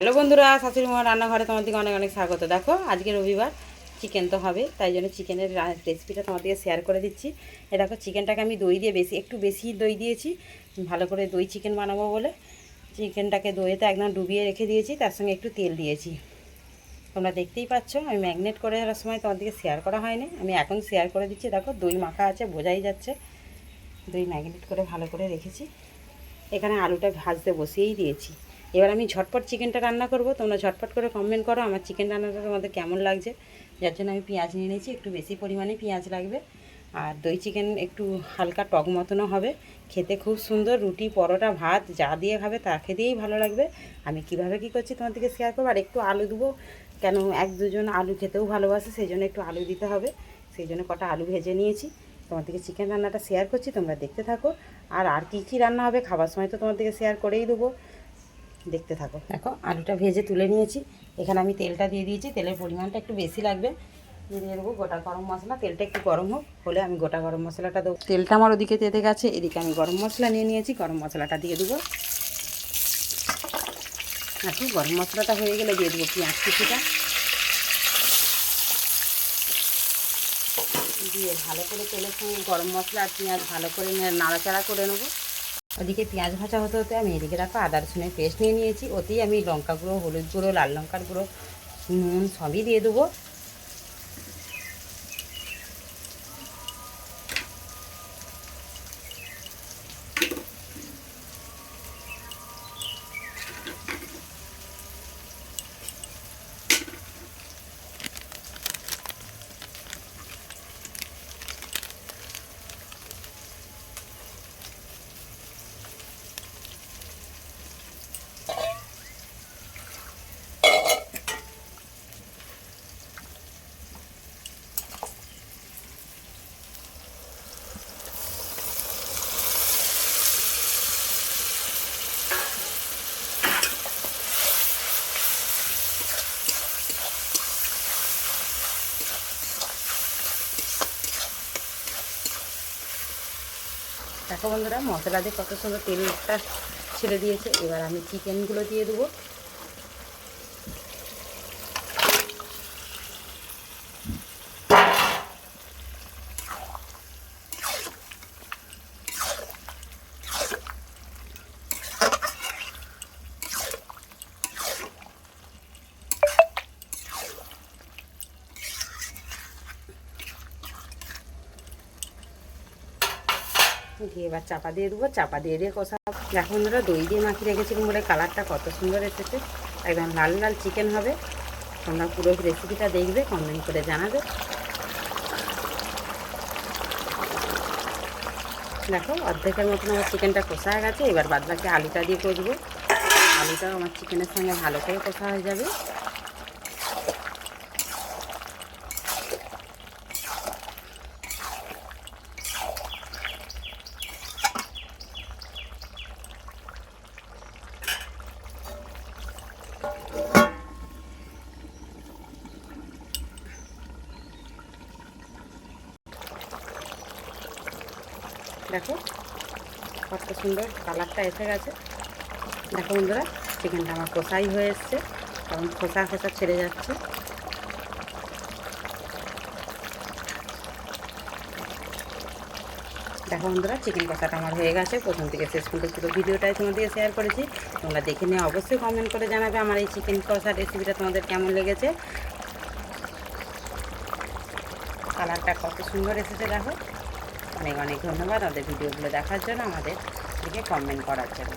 Hello বন্ধুরা, শাশুড়ি মার রান্নাঘরে তোমাদেরকে অনেক অনেক স্বাগত। দেখো আজকে রবিবার, চিকেন তো হবে, তাই জন্য চিকেনের রেসিপিটা তোমাদেরকে শেয়ার করে দিচ্ছি। এ দেখো চিকেনটাকে আমি দই দিয়ে একটু বেশি দই দিয়েছি, ভালো করে দই চিকেন বানাবো বলে চিকেনটাকে দইতে একদম ডুবিয়ে রেখে দিয়েছি, তার সঙ্গে একটু তেল দিয়েছি। তোমরা দেখতেই পাচ্ছ আমি ম্যাগনেট করে আসার সময় তোমাদেরকে শেয়ার করা হয়নি, আমি এখন শেয়ার করে দিচ্ছি। দেখো দই মাখা আছে, বোঝাই যাচ্ছে দই ম্যাগনেট করে ভালো করে রেখেছি। এখানে আলুটা ভাজতে বসিয়েই দিয়েছি। এবার আমি ঝটপট চিকেনটা রান্না করব। তোমরা ঝটপট করে কমেন্ট করো আমার চিকেন রান্নাটা তোমাদের কেমন লাগছে। যার জন্য আমি পেঁয়াজ নিয়ে নিয়েছি, একটু বেশি পরিমাণে পেঁয়াজ লাগবে। আর দই চিকেন একটু হালকা টক মতনও হবে, খেতে খুব সুন্দর। রুটি, পরোটা, ভাত যা দিয়ে খাবে তাকে দিয়েই ভালো লাগবে। আমি কিভাবে কি করছি তোমাদেরকে শেয়ার করবো। আর একটু আলু দেবো, কেন এক দুজন আলু খেতেও ভালোবাসে, সেই জন্য একটু আলু দিতে হবে। সেই জন্য কটা আলু ভেজে নিয়েছি। তোমাদেরকে চিকেন রান্নাটা শেয়ার করছি, তোমরা দেখতে থাকো। আর কী কী রান্না হবে খাবার সময় তো তোমাদেরকে শেয়ার করেই দেবো, দেখতে থাকো। দেখো আলুটা ভেজে তুলে নিয়েছি। এখানে আমি তেলটা দিয়ে দিয়েছি, তেলের পরিমাণটা একটু বেশি লাগবে। দিয়ে দেবো গোটা গরম মশলা। তেলটা একটু গরম হোক, হলে আমি গোটা গরম মশলাটা দেবো। তেলটা আমার ওদিকে তেতে গেছে, এদিকে আমি গরম মশলা নিয়ে নিয়েছি, গরম মশলাটা দিয়ে দেবো। এখন গরম মশলাটা হয়ে গেলে দিয়ে দেবো পেঁয়াজ কুচিটা, দিয়ে ভালো করে তেলের সঙ্গে গরম মশলা আর পেঁয়াজ ভালো করে নাড়াচাড়া করে নেবো। ওদিকে পেঁয়াজ ভাজা হতে হতে আমি এদিকে রাখা আদা রসুনের পেস্ট নিয়ে নিয়েছি। ওতেই আমি লঙ্কা গুঁড়ো, হলুদ গুঁড়ো, লাল লঙ্কার গুঁড়ো, নুন সবই দিয়ে দেবো। দেখো বন্ধুরা, মশলা দিয়ে কত সুন্দর তেলটা ছেড়ে দিয়েছে। এবার আমি চিকেনগুলো দিয়ে দেবো। দিয়ে এবার চাপা দিয়ে দেবো, চাপা দিয়ে কষা। দেখো বন্ধুরা, দই দিয়ে মাখিয়ে রেখেছিলাম বলে কালারটা কত সুন্দর এসেছে, একদম লাল লাল চিকেন হবে। তোমরা পুরো রেসিপিটা দেখবে, কমেন্ট করে জানাবে। দেখো অর্ধেকের মতন আমার চিকেনটা কষা হয়ে গেছে। এবার বাদবাকি আলুটা দিয়ে কষবো। আলুটাও আমার চিকেনের সঙ্গে ভালো করে কষা হয়ে যাবে। দেখো কত সুন্দর কালারটা এসে গেছে। দেখো বন্ধুরা, চিকেনটা আমার কষাই হয়ে এসছে, কারণ খোসা খোসা ছেড়ে যাচ্ছে। দেখো বন্ধুরা, চিকেন কষাটা আমার হয়ে গেছে। প্রথম থেকে শেষ পর্যন্ত পুরো ভিডিওটাই তোমাদেরকে শেয়ার করেছি। তোমরা দেখে নিয়ে অবশ্যই কমেন্ট করে জানাবে আমার এই চিকেন কষা রেসিপিটা তোমাদের কেমন লেগেছে। কালারটা কত সুন্দর এসেছে দেখো। অনেক অনেক ধন্যবাদ আমাদের ভিডিওগুলো দেখার জন্য, আমাদের দিকে কমেন্ট করার জন্য।